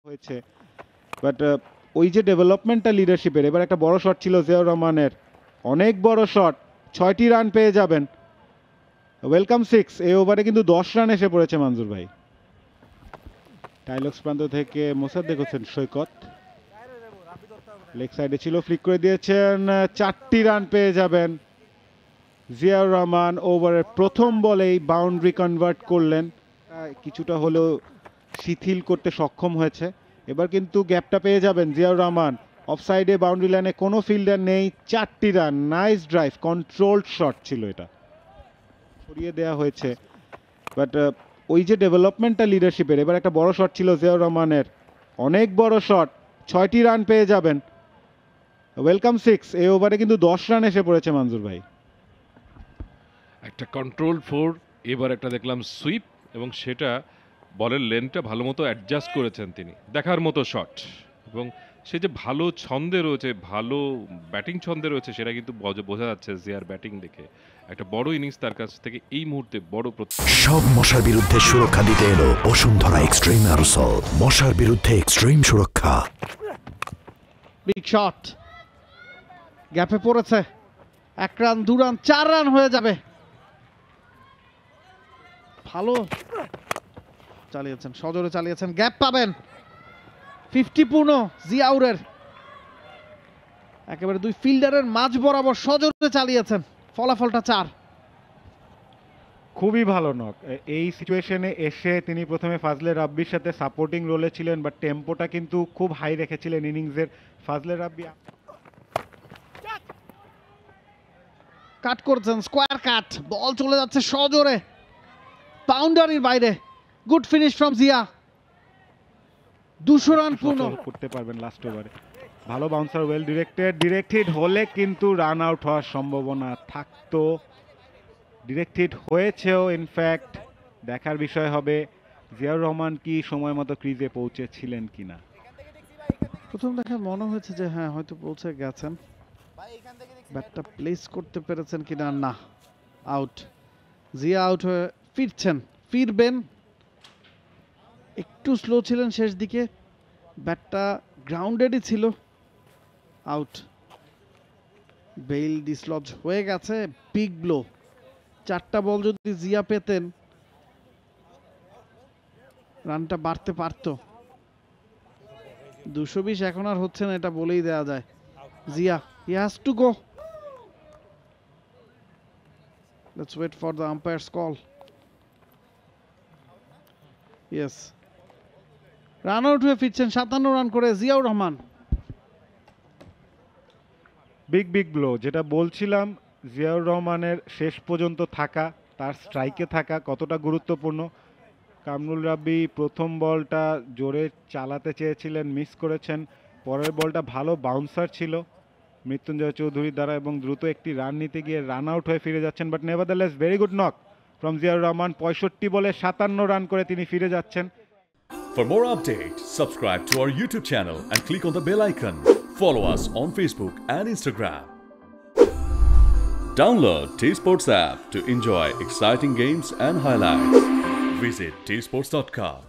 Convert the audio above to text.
হয়েছে বাট ওই যে ডেভেলপমেন্টটা লিডারশিপের, এবার একটা বড় শট ছিল জিয়াউর রহমানের, অনেক বড় শট, 6টি রান পেয়ে যাবেন। ওয়েলকাম 6। এই ওভারে কিন্তু 10 রান এসে পড়েছে মনজুর ভাই। টাইলক্স প্রান্ত থেকে মোসাদ্দেক হোসেন সৈকত লেগ সাইডে ছিল, ফ্লিক করে দিয়েছেন, 4টি রান পেয়ে যাবেন। জিয়াউর রহমান ওভারের প্রথম বলেই বাউন্ডারি কনভার্ট করলেন, কিছুটা হলেও শিথিল করতে সক্ষম হয়েছে। এবার কিন্তু গ্যাপটা পেয়ে যাবেন জিয়াউর রহমান। অফসাইডে বাউন্ডারি লাইনে কোনো ফিল্ডার নেই, 4টি run, nice drive, controlled shot ছিল এটা, সরিয়ে দেওয়া হয়েছে। বাট ওই যে ডেভেলপমেন্টটা লিডারশিপের, এবার একটা বড় শট ছিল জিয়াউর রহমানের, অনেক বড় শট, 6টি রান পেয়ে যাবেন। ওয়েলকাম 6। এই ওভারে কিন্তু 10 রান এসে পড়েছে মনজুর ভাই। একটা কন্ট্রোল 4, এবার একটা দেখলাম সুইপ, এবং সেটা বলের লেনটা ভালো মতো অ্যাডজাস্ট করেছেন তিনি, দেখার মতো শট। এবং সে যে ভালো ছন্দে রয়েছে, ভালো ব্যাটিং ছন্দে রয়েছে, সেটা কিন্তু বোঝা যাচ্ছে জিয়ার ব্যাটিং দেখে। একটা বড় ইনিংস তার কাছ থেকে এই মুহূর্তে বড় সব মশার বিরুদ্ধে সুরক্ষা দিতে এলো বসুন্ধরা এক্সট্রিম অ্যারোসল, মশার বিরুদ্ধে এক্সট্রিম সুরক্ষা। বিগ শট, গ্যাপে পড়েছে, 1 রান 2 রান 4 রান হয়ে যাবে। ভালো চালিয়েছেন, সজোরে চালিয়েছেন, গ্যাপ পাবেন। 50 পূর্ণ জিয়াউরের, একেবারে 2 ফিল্ডারের মাঝ বরাবর সজোরে চালিয়েছেন, ফলাফলটা 4। খুবই ভালো নক। এই সিচুয়েশনে এসে তিনি প্রথমে ফাজলে রাব্বির সাথে সাপোর্টিং রোলে ছিলেন, বাট টেম্পোটা কিন্তু খুব হাই রেখেছিলেন ইনিংসের। ফাজলে রাব্বি কাট করছেন, স্কোয়ার কাট, বল চলে যাচ্ছে সজোরে বাউন্ডারির বাইরে। Good finish from Zia, 200 run পূর্ণ করতে পারবেন লাস্ট ওভারে। ভালো বাউন্সার, ওয়েল ডিরেক্টেড হলে কিন্তু রান আউট হওয়ার সম্ভাবনা থাকতো। ডিরেক্টেড হয়েছেও ইনফ্যাক্ট। দেখার বিষয় হবে জিয়াউর রহমান কি সময় মতো ক্রিজে পৌঁছেছিলেন কিনা। প্রথম দেখায় মনে হয়েছে যে হ্যাঁ হয়তো পৌঁছে গেছেন, ব্যাটটা প্লেস করতে পেরেছেন কিনা, না, আউট। জিয়া আউট হয়ে ফিরবেন, একটু স্লো ছিলেন শেষ দিকে, ব্যাটটা গ্রাউন্ডেডই ছিল, আউট। বেইল ডিসলজ হয়ে গেছে, বিগ ব্লো। 4টা বল যদি জিয়া পেতেন রানটা বাড়তে পারত। 220 এখন আর হচ্ছে না, এটা বলেই দেয়া যায়। Zia, he has to go. Let's wait for the umpire's call. Yes. Run out হয়ে ফিরছেন 57 রান করে জিয়াউর রহমান। বিগ ব্লো, যেটা বলছিলাম, জিয়াউর রহমানের শেষ পর্যন্ত থাকা, তার স্ট্রাইকে থাকা কতটা গুরুত্বপূর্ণ। কামরুল রাব্বি প্রথম বলটা জোরে চালাতে চেয়েছিলেন, মিস করেছেন। পরের বলটা ভালো বাউন্সার ছিল মৃত্যুঞ্জয় চৌধুরীর দ্বারা, এবং দ্রুত একটি রান নিতে গিয়ে রান আউট হয়ে ফিরে যাচ্ছেন। But nevertheless very good knock from Ziaur Rahman. 65 বলে 57 রান করে তিনি ফিরে যাচ্ছেন। For more updates, subscribe to our YouTube channel and click on the bell icon. Follow us on Facebook and Instagram. Download T-Sports app to enjoy exciting games and highlights. Visit tsports.com.